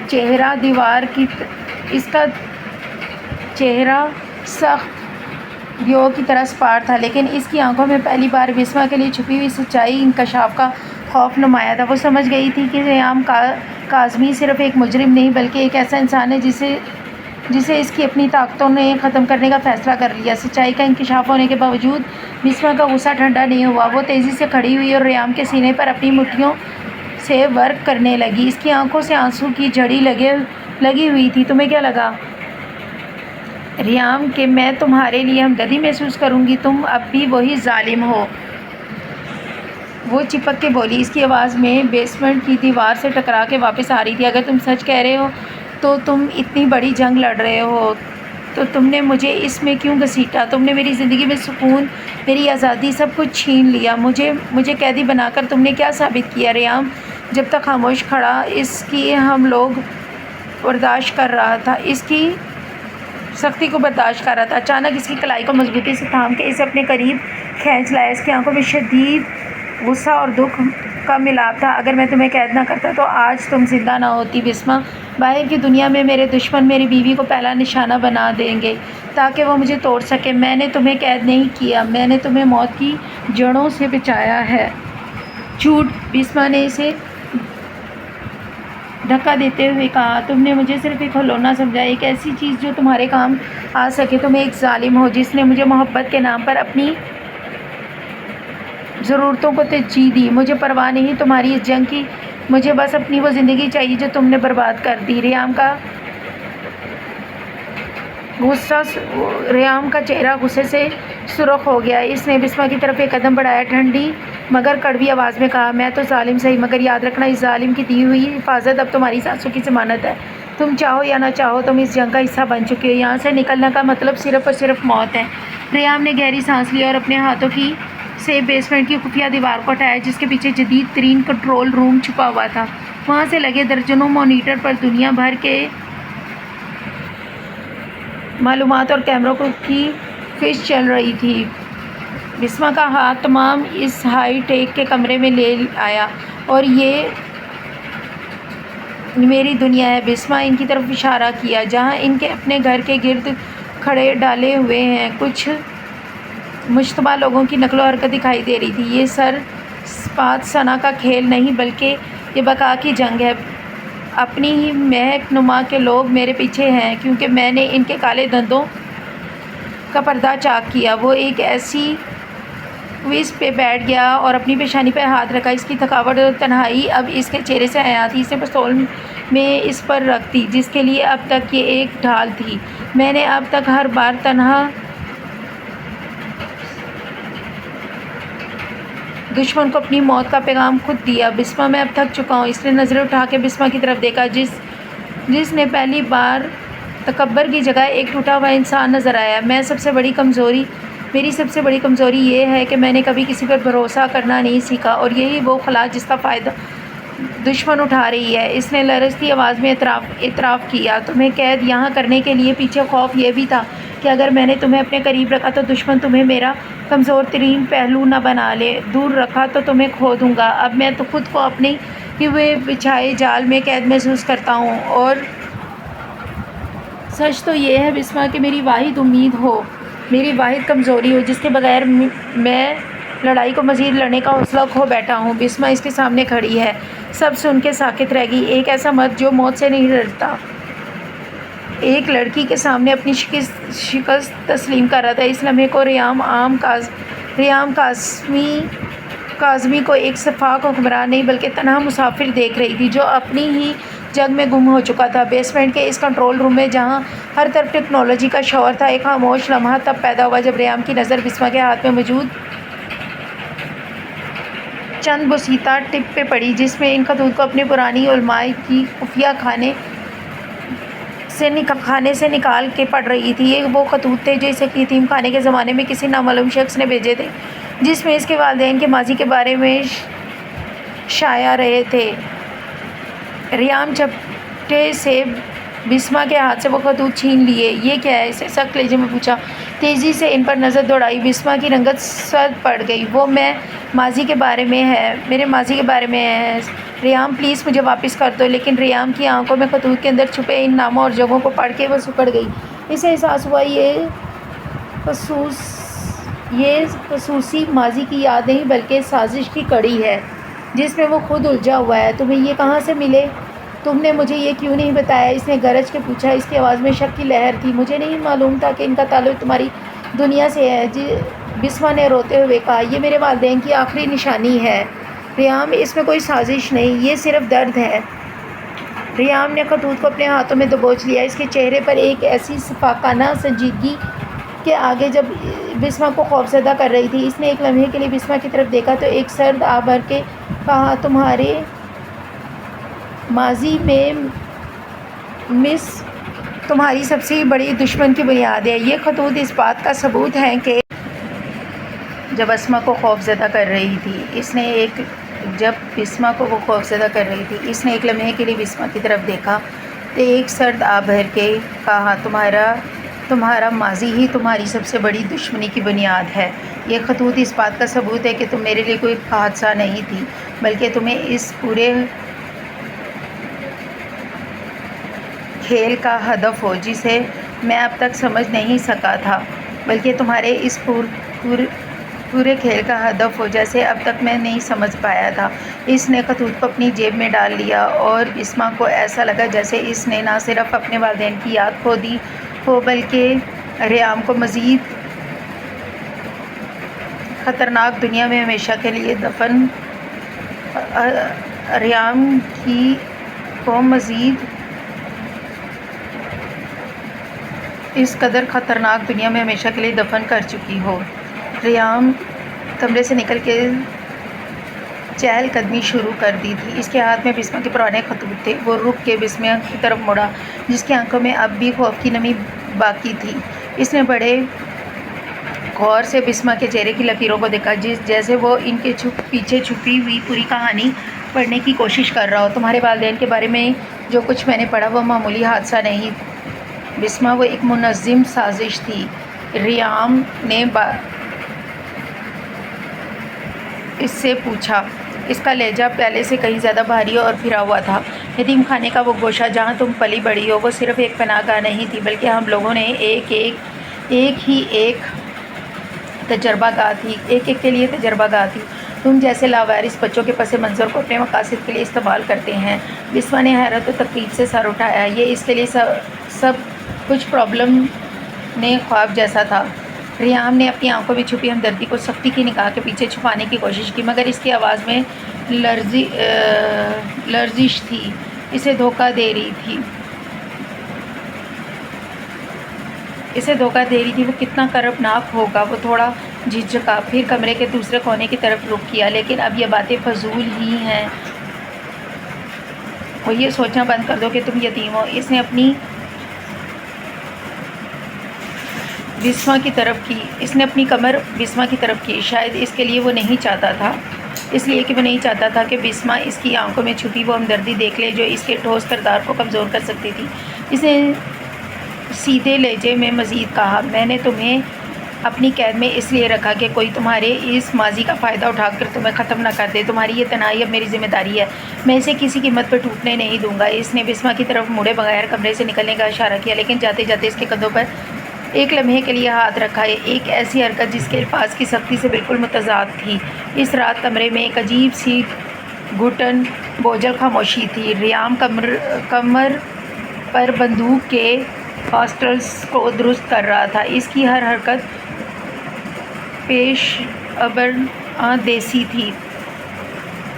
چہرہ سخت دیو کی طرح سپار تھا، لیکن اس کی آنکھوں میں پہلی بار بسما کے لیے چھپی ہوئی سچائی انکشاف کا خوف نمایاں تھا۔ وہ سمجھ گئی تھی کہ ریام کاظمی صرف ایک مجرم نہیں بلکہ ایک ایسا انسان ہے جسے اس کی اپنی طاقتوں نے ختم کرنے کا فیصلہ کر لیا۔ سچائی کا انکشاف ہونے کے باوجود بسما کا غصہ ٹھنڈا نہیں ہوا۔ وہ تیزی سے کھڑی ہوئی اور ریام کے سینے پر اپنی مٹھیوں سے ورک کرنے لگی۔ اس کی آنکھوں سے آنسو کی جھڑی لگی ہوئی تھی۔ تمہیں کیا لگا ریام کہ میں تمہارے لیے ہمدردی محسوس کروں گی؟ تم اب بھی وہی ظالم ہو۔ وہ چپک کے بولی، اس کی آواز میں بیسمنٹ کی دیوار سے ٹکرا کے واپس آ رہی تھی۔ اگر تم سچ کہہ رہے ہو تو تم اتنی بڑی جنگ لڑ رہے ہو تو تم نے مجھے اس میں کیوں گھسیٹا؟ تم نے میری زندگی میں سکون، میری آزادی، سب کچھ چھین لیا۔ مجھے قیدی بنا کر تم نے کیا ثابت کیا؟ ریام جب تک خاموش کھڑا اس کی ہم لوگ برداشت کر رہا تھا، اس کی سختی کو برداشت کر رہا تھا۔ اچانک اس کی کلائی کو مضبوطی سے تھام کے اسے اپنے قریب کھینچ لایا۔ اس کی آنکھوں میں شدید غصہ اور دکھ کا ملاپ تھا۔ اگر میں تمہیں قید نہ کرتا تو آج تم زندہ نہ ہوتی بسما۔ باہر کی دنیا میں میرے دشمن میری بیوی کو پہلا نشانہ بنا دیں گے تاکہ وہ مجھے توڑ سکے۔ میں نے تمہیں قید نہیں کیا، میں نے تمہیں موت کی جڑوں سے بچایا ہے۔ جھوٹ، بسما نے اسے دھکا دیتے ہوئے کہا۔ تم نے مجھے صرف ایک کھلونا سمجھا، ایک ایسی چیز جو تمہارے کام آ سکے۔ تم ایک ظالم ہو جس نے مجھے محبت کے نام پر اپنی ضرورتوں کو ترجیح دی۔ مجھے پرواہ نہیں تمہاری اس جنگ کی، مجھے بس اپنی وہ زندگی چاہیے جو تم نے برباد کر دی۔ ریام کا چہرہ غصے سے سرخ ہو گیا۔ اس نے بسما کی طرف ایک قدم بڑھایا، ٹھنڈی مگر کڑوی آواز میں کہا، میں تو ظالم صحیح، مگر یاد رکھنا اس ظالم کی دی ہوئی حفاظت اب تمہاری سانسوں کی ضمانت ہے۔ تم چاہو یا نہ چاہو تم اس جنگ کا حصہ بن چکے ہو، یہاں سے نکلنے کا مطلب صرف اور صرف موت ہے۔ ریام نے گہری سانس لی اور اپنے ہاتھوں کی سے بیسمنٹ کی خفیہ دیوار کو ہٹایا جس کے پیچھے جدید ترین کنٹرول روم چھپا ہوا تھا۔ وہاں سے لگے درجنوں مانیٹر پر دنیا بھر کے معلومات اور کیمروں کی فش چل رہی تھی۔ بسما کا ہاتھ تمام اس ہائی ٹیک کے کمرے میں لے آیا۔ اور یہ میری دنیا ہے، بسما ان کی طرف اشارہ کیا جہاں ان کے اپنے گھر کے گرد کھڑے ڈالے ہوئے ہیں کچھ مشتبہ لوگوں کی نقل و حرکت دکھائی دے رہی تھی۔ یہ سر سپات ثنا کا کھیل نہیں بلکہ یہ بقا کی جنگ ہے۔ اپنی ہی مہک نما کے لوگ میرے پیچھے ہیں کیونکہ میں نے ان کے کالے دندوں کا پردہ چاک کیا۔ وہ ایک ایسی کویز پہ بیٹھ گیا اور اپنی پیشانی پہ ہاتھ رکھا۔ اس کی تھکاوٹ اور تنہائی اب اس کے چہرے سے عیاں تھی۔ اس نے پستول میں اس پر رکھ دی جس کے لیے اب تک یہ ایک ڈھال تھی۔ میں نے اب تک ہر بار تنہا دشمن کو اپنی موت کا پیغام خود دیا۔ بسما میں اب تھک چکا ہوں۔ اس نے نظریں اٹھا کے بسما کی طرف دیکھا جس نے پہلی بار تکبر کی جگہ ایک ٹوٹا ہوا انسان نظر آیا۔ میری سب سے بڑی کمزوری یہ ہے کہ میں نے کبھی کسی پر بھروسہ کرنا نہیں سیکھا اور یہی وہ خلا جس کا فائدہ دشمن اٹھا رہی ہے۔ اس نے لرزتی آواز میں اعتراف کیا۔ تمہیں قید یہاں کرنے کے لیے پیچھے خوف یہ بھی تھا کہ اگر میں نے تمہیں اپنے قریب رکھا تو دشمن تمہیں میرا کمزور ترین پہلو نہ بنا لے، دور رکھا تو تمہیں کھو دوں گا۔ اب میں تو خود کو اپنے ہی ہوئے بچھائے جال میں قید محسوس کرتا ہوں اور سچ تو یہ ہے بسما کہ میری واحد امید ہو، میری واحد کمزوری ہو جس کے بغیر میں لڑائی کو مزید لڑنے کا حوصلہ کھو بیٹھا ہوں۔ بسما اس کے سامنے کھڑی ہے، سب سن کے ساکت رہ گئی۔ ایک ایسا مرد جو موت سے نہیں ڈرتا ایک لڑکی کے سامنے اپنی شکست تسلیم کر رہا تھا۔ اس لمحے کو ریام کاظمی کو ایک شفاق حکمران نہیں بلکہ تنہا مسافر دیکھ رہی تھی جو اپنی ہی جنگ میں گم ہو چکا تھا۔ بیسمنٹ کے اس کنٹرول روم میں جہاں ہر طرف ٹیکنالوجی کا شور تھا، ایک خاموش لمحہ تب پیدا ہوا جب ریام کی نظر بسما کے ہاتھ میں موجود چند بوسیدہ ٹپ پہ پڑی جس میں ان خطوط کو اپنی پرانی علماء کی خفیہ خانے سے نکال کے پڑھ رہی تھی۔ یہ وہ خطوط تھے جو اسے یتیم خانے کے زمانے میں کسی نامعلوم شخص نے بھیجے تھے جس میں اس کے والدین کے ماضی کے بارے میں شایع رہے تھے۔ ریام جھپٹے سے بسما کے ہاتھ سے وہ خطوط چھین لیے۔ یہ کیا ہے؟ اسے سخت لہجے میں پوچھا۔ تیزی سے ان پر نظر دوڑائی۔ بسما کی رنگت سرد پڑ گئی۔ وہ میرے ماضی کے بارے میں ہے۔ ریام پلیز مجھے واپس کر دو۔ لیکن ریام کی آنکھوں میں خطوط کے اندر چھپے ان ناموں اور جگہوں کو پڑھ کے وہ سکڑ گئی۔ اسے احساس ہوا یہ خصوصی ماضی کی یاد نہیں بلکہ سازش کی کڑی ہے جس میں وہ خود الجھا ہوا ہے۔ تمہیں یہ کہاں سے ملے؟ تم نے مجھے یہ کیوں نہیں بتایا؟ اس نے گرج کے پوچھا۔ اس کی آواز میں شک کی لہر تھی۔ مجھے نہیں معلوم تھا کہ ان کا تعلق تمہاری دنیا سے ہے، بسما نے روتے ہوئے کہا۔ یہ میرے والدین کی آخری نشانی ہے ریام، اس میں کوئی سازش نہیں، یہ صرف درد ہے۔ ریام نے خطوط کو اپنے ہاتھوں میں دبوچ لیا۔ اس کے چہرے پر ایک ایسی شفقانہ سنجیدگی کہ آگے جب بسما کو خوفزدہ کر رہی تھی۔ اس نے ایک لمحے کے لیے بسما کی طرف دیکھا تو ایک سرد آہ بھر کے کہا، تمہارے ماضی میں مس تمہاری سب سے بڑی دشمن کی بنیاد ہے۔ یہ خطوط اس بات کا ثبوت ہیں کہ جب بسما کو خوف زدہ کر رہی تھی اس نے ایک لمحے کے لیے بسما کی طرف دیکھا تو ایک سرد آہ بھر کے کہا، تمہارا ماضی ہی تمہاری سب سے بڑی دشمنی کی بنیاد ہے۔ یہ خطوط اس بات کا ثبوت ہے کہ تم میرے لیے کوئی حادثہ نہیں تھی بلکہ تمہیں اس پورے کھیل کا ہدف ہو جسے میں اب تک سمجھ نہیں سکا تھا، بلکہ تمہارے اس پورے کھیل کا ہدف ہو جسے اب تک میں نہیں سمجھ پایا تھا۔ اس نے خطوط کو اپنی جیب میں ڈال لیا اور بسما کو ایسا لگا جیسے اس نے نہ صرف اپنے والدین کی یاد کھو دی ہو بلکہ ریام کو مزید خطرناک دنیا میں ہمیشہ کے لیے اس قدر خطرناک دنیا میں ہمیشہ کے لیے دفن کر چکی ہو۔ ریام کمرے سے نکل کے چہل قدمی شروع کر دی تھی۔ اس کے ہاتھ میں بسما کے پرانے خطوط تھے۔ وہ رک کے بسما کی طرف مڑا، جس کی آنکھوں میں اب بھی خوف کی نمی باقی تھی۔ اس نے بڑے غور سے بسما کے چہرے کی لکیروں کو دیکھا، جیسے وہ ان کے پیچھے چھپی ہوئی پوری کہانی پڑھنے کی کوشش کر رہا ہو۔ تمہارے والدین کے بارے میں جو کچھ میں نے پڑھا وہ معمولی حادثہ نہیں بسما، وہ ایک منظم سازش تھی۔ ریام نے اس سے پوچھا۔ اس کا لہجہ پہلے سے کہیں زیادہ بھاری اور پھرا ہوا تھا۔ یتیم خانے کا وہ گوشہ جہاں تم پلی بڑھی ہو وہ صرف ایک پناہ گاہ نہیں تھی، بلکہ ہم لوگوں نے ایک تجربہ گاہ تھی، ایک کے لیے تجربہ گاہ تھی۔ تم جیسے لاوارث بچوں کے پس منظر کو اپنے مقاصد کے لیے استعمال کرتے ہیں۔ بسما نے حیرت و تقریب سے سر اٹھایا۔ یہ اس کے لیے سب کچھ پرابلم نے خواب جیسا تھا۔ ریام نے اپنی آنکھوں میں چھپی ہمدردی کو سختی کی نگاہ کے پیچھے چھپانے کی کوشش کی، مگر اس کی آواز میں لرزش تھی، اسے دھوکہ دے رہی تھی۔ وہ کتنا کربناک ہوگا۔ وہ تھوڑا جھجکا، پھر کمرے کے دوسرے کونے کی طرف رخ کیا۔ لیکن اب یہ باتیں فضول ہی ہیں، وہ یہ سوچنا بند کر دو کہ تم یتیم ہو۔ اس نے اپنی کمر بسما کی طرف کی، شاید اس لیے کہ وہ نہیں چاہتا تھا کہ بسما اس کی آنکھوں میں چھپی وہ ہمدردی دیکھ لے جو اس کے ٹھوس کردار کو کمزور کر سکتی تھی۔ اس نے سیدھے لہجے میں مزید کہا، میں نے تمہیں اپنی قید میں اس لیے رکھا کہ کوئی تمہارے اس ماضی کا فائدہ اٹھا کر تمہیں ختم نہ کر دے۔ تمہاری یہ تنہائی اب میری ذمہ داری ہے، میں اسے کسی قیمت پر ٹوٹنے نہیں دوں گا۔ اس نے بسما کی طرف مڑے بغیر کمرے سے نکلنے کا اشارہ کیا، لیکن جاتے جاتے اس کے کندھوں پر ایک لمحے کے لیے ہاتھ رکھا، ایک ایسی حرکت جس کے الفاظ کی سختی سے بالکل متضاد تھی۔ اس رات کمرے میں ایک عجیب سی گھٹن بوجھل خاموشی تھی۔ ریام کمر پر بندوق کے ہاسٹلز کو درست کر رہا تھا۔ اس کی ہر حرکت پیش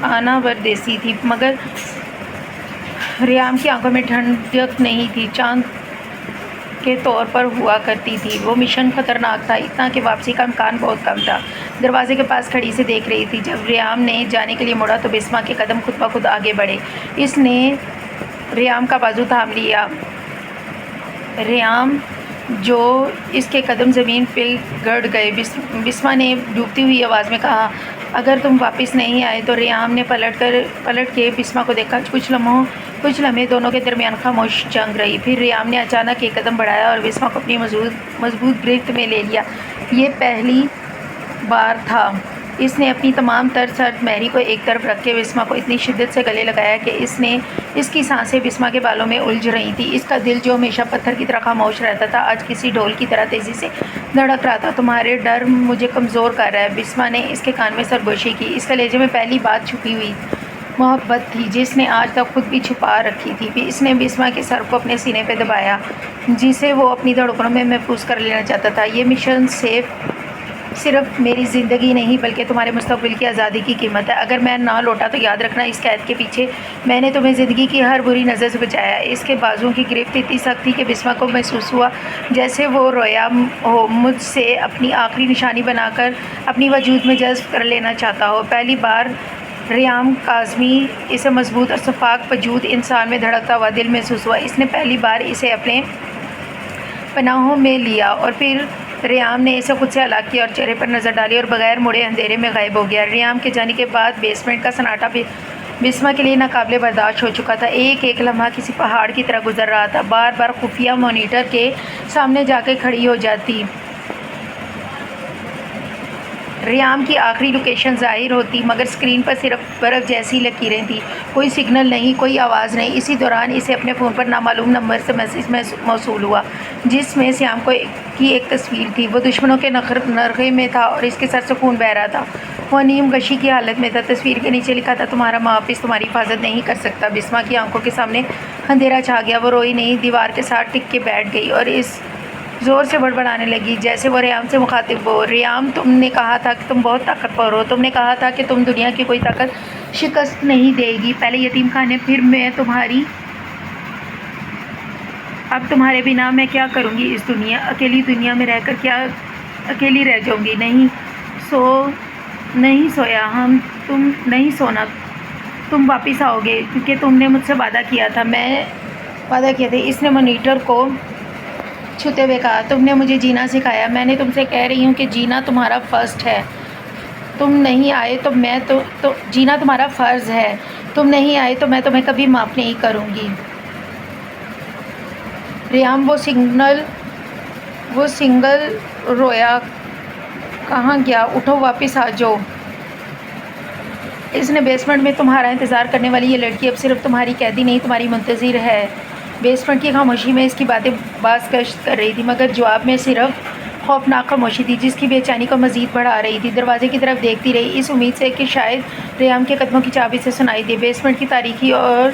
آنا ور دیسی تھی، مگر ریام کی آنکھوں میں ٹھنڈک نہیں تھی، چاند کے طور پر ہوا کرتی تھی۔ وہ مشن خطرناک تھا، اتنا کہ واپسی کا امکان بہت کم تھا۔ دروازے کے پاس کھڑی سے دیکھ رہی تھی۔ جب ریام نے جانے کے لیے مڑا تو بسما کے قدم خود بخود آگے بڑھے۔ اس نے ریام کا بازو تھام لیا۔ ریام جو اس کے قدم زمین پہ گڑ گئے۔ بسما نے ڈوبتی ہوئی آواز میں کہا، اگر تم واپس نہیں آئے تو۔ ریام نے پلٹ کے بسما کو دیکھا۔ کچھ لمحے دونوں کے درمیان خاموش جنگ رہی، پھر ریام نے اچانک ایک قدم بڑھایا اور بسما کو اپنی مضبوط گرفت میں لے لیا۔ یہ پہلی بار تھا اس نے اپنی تمام تر سرد مہری کو ایک طرف رکھ کے بسما کو اتنی شدت سے گلے لگایا کہ اس کی سانسیں بسما کے بالوں میں الجھ رہی تھیں۔ اس کا دل جو ہمیشہ پتھر کی طرح خاموش رہتا تھا آج کسی ڈھول کی طرح تیزی سے دھڑک رہا تھا۔ تمہارے ڈر مجھے کمزور کر رہا ہے، بسما نے اس کے کان میں سرگوشی کی۔ اس کے لہجے میں پہلی بات چھپی ہوئی محبت تھی جس نے آج تک خود بھی چھپا رکھی تھی۔ اس نے بسما کے سر کو اپنے سینے پہ دبایا، جسے وہ اپنی دھڑکنوں میں محفوظ کر لینا چاہتا تھا۔ یہ مشن صرف میری زندگی نہیں بلکہ تمہارے مستقبل کی آزادی کی قیمت ہے۔ اگر میں نہ لوٹا تو یاد رکھنا اس قید کے پیچھے میں نے تمہیں زندگی کی ہر بری نظر سے بچایا۔ اس کے بازوؤں کی گرفت اتنی سخت تھی کہ بسما کو محسوس ہوا جیسے وہ رویا ہو، مجھ سے اپنی آخری نشانی بنا کر اپنی وجود میں جذب کر لینا چاہتا ہو۔ پہلی بار ریام کاظمی اسے مضبوط اور شفاف وجود انسان میں دھڑکتا ہوا دل محسوس ہوا۔ اس نے پہلی بار اسے اپنے پناہوں میں لیا، اور پھر ریام نے اسے خود سے الگ کیا اور چہرے پر نظر ڈالی اور بغیر مڑے اندھیرے میں غائب ہو گیا۔ ریام کے جانے کے بعد بیسمنٹ کا سناٹا بسما کے لیے ناقابل برداشت ہو چکا تھا۔ ایک لمحہ کسی پہاڑ کی طرح گزر رہا تھا۔ بار بار خفیہ مانیٹر کے سامنے جا کے کھڑی ہو جاتی، ریام کی آخری لوکیشن ظاہر ہوتی، مگر اسکرین پر صرف برف جیسی لکیریں تھیں، کوئی سگنل نہیں، کوئی آواز نہیں۔ اسی دوران اسے اپنے فون پر نامعلوم نمبر سے میسج موصول ہوا جس میں سیام کی ایک تصویر تھی۔ وہ دشمنوں کے نرغے میں تھا اور اس کے سر سے خون بہہ رہا تھا۔ وہ نیم غشی کی حالت میں تھا۔ تصویر کے نیچے لکھا تھا، تمہارا محافظ تمہاری حفاظت نہیں کر سکتا۔ بسما کی آنکھوں کے سامنے اندھیرا چھا گیا۔ وہ روئی نہیں، دیوار کے ساتھ ٹک کے بیٹھ گئی اور اس زور سے بڑبڑانے لگی جیسے وہ ریام سے مخاطب ہو۔ ریام، تم نے کہا تھا کہ تم بہت طاقتور ہو، تم نے کہا تھا کہ تم دنیا کی کوئی طاقت شکست نہیں دے گی، پہلے یتیم خانے، پھر میں اب تمہارے بنا میں کیا کروں گی اکیلی دنیا میں رہ کر، کیا اکیلی رہ جاؤں گی؟ نہیں، سو نہیں سویا تم نہیں سونا، تم واپس آؤ گے کیونکہ تم نے مجھ سے وعدہ کیا تھا اس نے مانیٹر کو چھوتے ہوئے کہا۔ تم نے مجھے جینا سکھایا، میں نے تم سے کہہ رہی ہوں کہ جینا تمہارا فرسٹ ہے، تم نہیں آئے تو میں تو جینا تمہارا فرض ہے، تم نہیں آئے تو میں تمہیں کبھی معاف نہیں کروں گی۔ ریام وہ سنگل رویا کہاں گیا؟ اٹھو، واپس آ جاؤ۔ اس نے بیسمنٹ میں تمہارا انتظار کرنے والی یہ لڑکی اب صرف تمہاری قیدی نہیں، تمہاری منتظر ہے۔ بیسمنٹ کی خاموشی میں اس کی باتیں باز گشت کر رہی تھی، مگر جواب میں صرف خوفناک خاموشی تھی جس کی بے چینی کو مزید بڑھا رہی تھی۔ دروازے کی طرف دیکھتی رہی، اس امید سے کہ شاید ریام کے قدموں کی چابی سے سنائی دے۔ بیسمنٹ کی تاریکی اور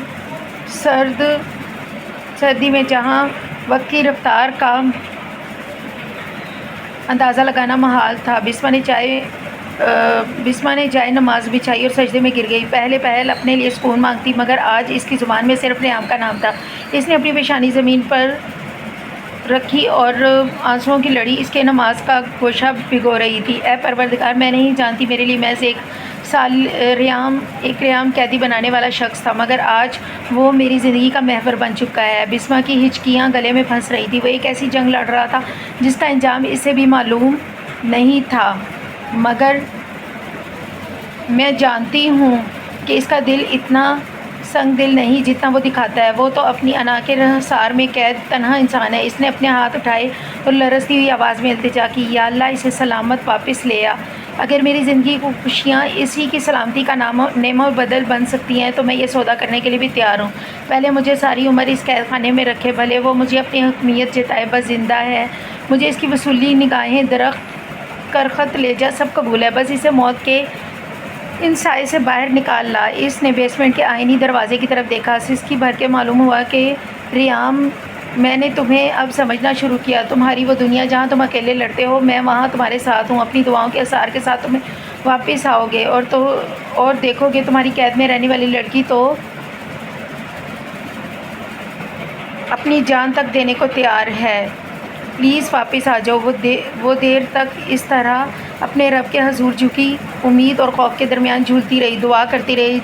سردی میں جہاں وقت کی رفتار کا اندازہ لگانا محال تھا، بسما نے جائے نماز بچھائی اور سجدے میں گر گئی۔ پہلے پہل اپنے لیے سکون مانگتی، مگر آج اس کی زبان میں صرف ریام کا نام تھا۔ اس نے اپنی پیشانی زمین پر رکھی اور آنسوؤں کی لڑی اس کے نماز کا گوشہ بھگو رہی تھی۔ اے پروردگار، میں نہیں جانتی، میرے لیے محض ایک ریام قیدی بنانے والا شخص تھا، مگر آج وہ میری زندگی کا محور بن چکا ہے۔ بسما کی ہچکیاں گلے میں پھنس رہی تھی، وہ ایک ایسی جنگ لڑ رہا تھا جس کا انجام اسے بھی معلوم نہیں تھا، مگر میں جانتی ہوں کہ اس کا دل اتنا سنگ دل نہیں جتنا وہ دکھاتا ہے۔ وہ تو اپنی انا کے حصار میں قید تنہا انسان ہے۔ اس نے اپنے ہاتھ اٹھائے اور لرزتی ہوئی آواز میں التجا کی، یا اللہ، اسے سلامت واپس لے آ۔ اگر میری زندگی کو خوشیاں اسی کی سلامتی کا نعمہ و بدل بن سکتی ہیں تو میں یہ سودا کرنے کے لیے بھی تیار ہوں۔ پہلے مجھے ساری عمر اس قید خانے میں رکھے، بھلے وہ مجھے اپنی حکمیت جتائے، بس زندہ ہے۔ مجھے اس کی وصولی نگاہیں، درخت، کرخت، لیجا سب قبول ہے، بس اسے موت کے ان سائے سے باہر نکال لا۔ اس نے بیسمنٹ کے آئینی دروازے کی طرف دیکھا، سسکی بھر کے معلوم ہوا کہ ریام، میں نے تمہیں اب سمجھنا شروع کیا۔ تمہاری وہ دنیا جہاں تم اکیلے لڑتے ہو، میں وہاں تمہارے ساتھ ہوں۔ اپنی دعاؤں کے اثار کے ساتھ تمہیں واپس آؤ گے اور دیکھو گے تمہاری قید میں رہنے والی لڑکی تو اپنی جان تک دینے کو تیار ہے۔ پلیز واپس آ جاؤ۔ وہ دیر تک اس طرح اپنے رب کے حضور جھکی، امید اور خوف کے درمیان جھولتی رہی، دعا کرتی رہی۔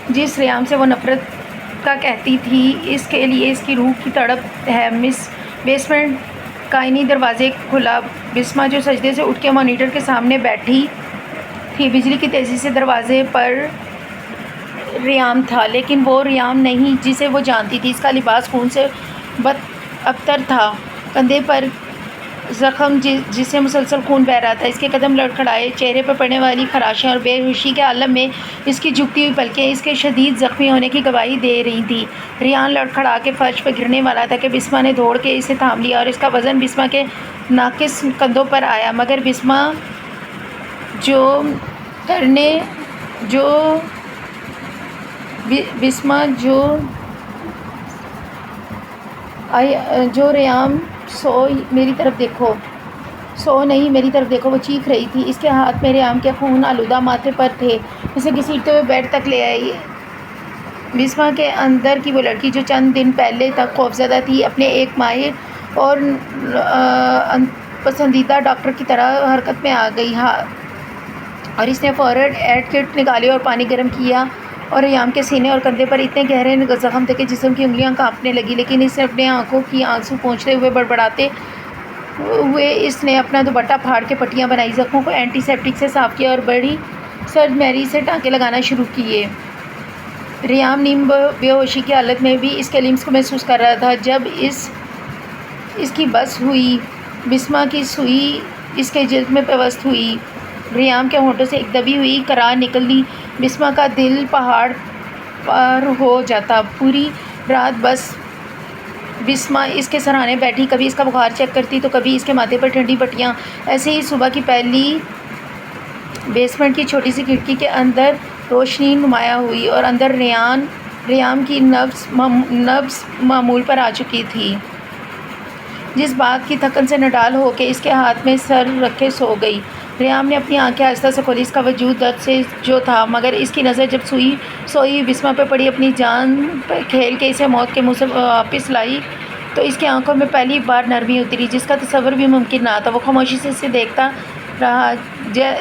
جس ریام سے وہ نفرت کا کہتی تھی، اس کے لیے اس کی روح کی تڑپ ہے۔ بیسمنٹ کا آئینی دروازے کھلا۔ بسما جو سجدے سے اٹھ کے مانیٹر کے سامنے بیٹھی تھی، بجلی کی تیزی سے دروازے پر ریام تھا، لیکن وہ ریام نہیں جسے وہ جانتی تھی۔ اس کا لباس خون سے ابتر تھا، کندھے پر زخم جس سے مسلسل خون بہہ رہا تھا، اس کے قدم لڑکھڑائے، چہرے پر پڑنے والی خراشیں اور بے ہوشی کے عالم میں اس کی جھکتی ہوئی پلکیں اس کے شدید زخمی ہونے کی گواہی دے رہی تھیں۔ ریان لڑکھڑا کے فرش پر گرنے والا تھا کہ بسما نے دوڑ کے اسے تھام لیا اور اس کا وزن بسما کے ناقص کندھوں پر آیا، مگر بسما جو ریام، سو میری طرف دیکھو، سو نہیں میری طرف دیکھو، وہ چیخ رہی تھی۔ اس کے ہاتھ میں ریام کے خون آلودہ ماتھے پر تھے، اسے گھسیٹتے ہوئے بیڈ تک لے آئی۔ بسما کے اندر کی وہ لڑکی جو چند دن پہلے تک خوفزدہ تھی، اپنے ایک ماہر اور پسندیدہ ڈاکٹر کی طرح حرکت میں آ گئی، اور اس نے فوراً ایڈ کٹ نکالی اور پانی گرم کیا، اور ریام کے سینے اور کندھے پر اتنے گہرے زخم تھے کہ جسم کی انگلیاں کانپنے لگی، لیکن اس نے اپنے آنکھوں کی آنسو پونچھتے ہوئے بڑبڑاتے ہوئے اس نے اپنا دوپٹہ پھاڑ کے پٹیاں بنائی، زخموں کو اینٹی سیپٹک سے صاف کیا اور بڑی سرد مہری سے ٹانکے لگانا شروع کیے۔ ریام نیم بے ہوشی کی حالت میں بھی اس کے لمس کو محسوس کر رہا تھا۔ جب اس کی بس ہوئی، بسما کی سوئی اس کے جلد میں پیوست ہوئی، ریام کے ہونٹوں سے ایک دبی ہوئی کرار نکلی، بسما کا دل پہاڑ پر ہو جاتا۔ پوری رات بس بسما اس کے سرہانے بیٹھی، کبھی اس کا بخار چیک کرتی تو کبھی اس کے ماتھے پر ٹھنڈی پٹیاں۔ ایسے ہی صبح کی پہلی بیسمنٹ کی چھوٹی سی کھڑکی کے اندر روشنی نمایاں ہوئی اور اندر ریام کی نبض معمول پر آ چکی تھی، جس بات کی تھکن سے نڈال ہو کے اس کے ہاتھ میں سر رکھے سو گئی۔ ریام نے اپنی آنکھیں آہستہ سے کھولی، اس کا وجود درد سے جو تھا، مگر اس کی نظر جب سوئی بسما پہ پڑی، اپنی جان پر کھیل کے اسے موت کے منہ سے واپس لائی، تو اس کی آنکھوں میں پہلی بار نرمی اتری جس کا تصور بھی ممکن نہ تھا۔ وہ خاموشی سے اسے دیکھتا رہا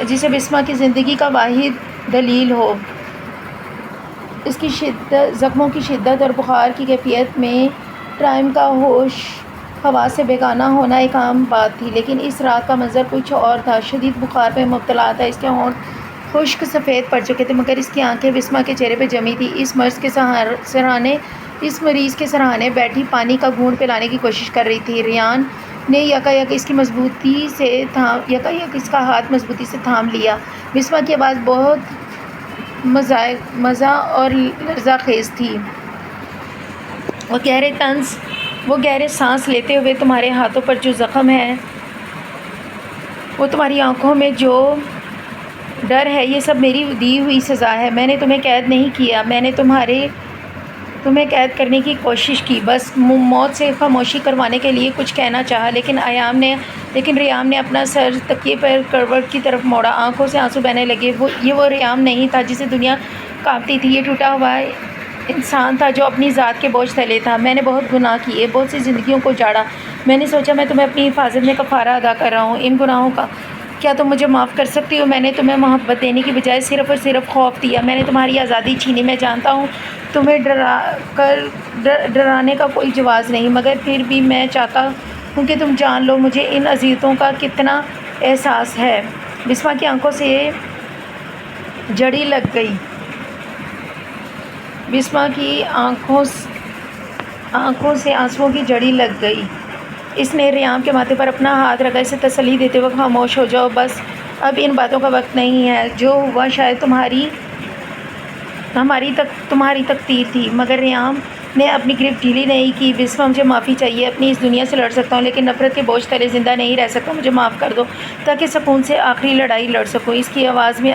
جسے بسمہ کی زندگی کا واحد دلیل ہو۔ اس کی زخموں کی شدت اور بخار کی کیفیت میں ٹرائم کا ہوش حواس سے بیگانہ ہونا ایک عام بات تھی، لیکن اس رات کا منظر کچھ اور تھا۔ شدید بخار میں مبتلا تھا، اس کے ہونٹ خشک سفید پڑ چکے تھے، مگر اس کی آنکھیں بسمہ کے چہرے پہ جمی تھیں۔ اس مریض کے سرانے بیٹھی پانی کا گھونٹ پلانے کی کوشش کر رہی تھی۔ ریان نے یکایک اس کا ہاتھ مضبوطی سے تھام لیا۔ بسمہ کی آواز بہت مزاح اور لرزہ خیز تھی۔ وہ گہرے سانس لیتے ہوئے، تمہارے ہاتھوں پر جو زخم ہے، وہ تمہاری آنکھوں میں جو ڈر ہے، یہ سب میری دی ہوئی سزا ہے۔ میں نے تمہیں قید نہیں کیا، میں نے تمہیں قید کرنے کی کوشش کی، بس موت سے خاموشی کروانے کے لیے کچھ کہنا چاہا۔ لیکن ریام نے اپنا سر تکیے پر کروٹ کی طرف موڑا، آنکھوں سے آنسو بہنے لگے۔ یہ وہ ریام نہیں تھا جسے دنیا کانپتی تھی، یہ ٹوٹا ہوا انسان تھا جو اپنی ذات کے بوجھ تلے تھا۔ میں نے بہت گناہ کیے، بہت سی زندگیوں کو جاڑا۔ میں نے سوچا میں تمہیں اپنی حفاظت میں کفارہ ادا کر رہا ہوں ان گناہوں کا۔ کیا تم مجھے معاف کر سکتی ہو؟ میں نے تمہیں محبت دینے کی بجائے صرف اور صرف خوف دیا۔ میں نے تمہاری آزادی چھینی۔ میں جانتا ہوں تمہیں ڈرانے کا کوئی جواز نہیں، مگر پھر بھی میں چاہتا ہوں کہ تم جان لو مجھے ان اذیتوں کا کتنا احساس ہے۔ بسمہ کی آنکھوں سے جڑی لگ گئی۔ بسمہ کی آنکھوں سے آنسوؤں کی جڑی لگ گئی۔ اس نے ریام کے ماتھے پر اپنا ہاتھ رکھا، اسے تسلی دیتے ہوئے، خاموش ہو جاؤ، بس اب ان باتوں کا وقت نہیں ہے۔ جو ہوا شاید تمہاری تقدیر تھی۔ مگر ریام نے اپنی گرفت ڈھیلی نہیں کی۔ بسمہ، مجھے معافی چاہیے، اپنی اس دنیا سے لڑ سکتا ہوں لیکن نفرت کے بوجھ تلے زندہ نہیں رہ سکتا۔ مجھے معاف کر دو تاکہ سکون سے آخری لڑائی لڑ سکوں۔ اس کی آواز میں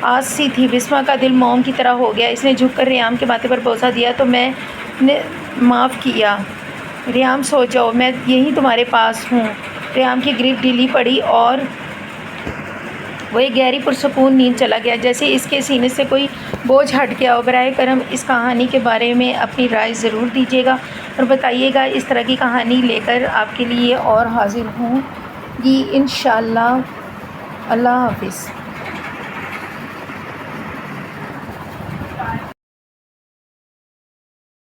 آس سی تھی۔ بسمہ کا دل موم کی طرح ہو گیا۔ اس نے جھک کر ریام کے ماتھے پر بوسہ دیا، تو میں نے معاف کیا۔ ریام، سو جاؤ، میں یہیں تمہارے پاس ہوں۔ ریام کی گرفت ڈھیلی پڑی اور وہ ایک گہری پرسکون نیند چلا گیا، جیسے اس کے سینے سے کوئی بوجھ ہٹ گیا ہو۔ براہ کرم اس کہانی کے بارے میں اپنی رائے ضرور دیجیے گا اور بتائیے گا۔ اس طرح کی کہانی لے کر آپ کے لیے اور حاضر ہوں گی انشاءاللہ۔ اللہ حافظ۔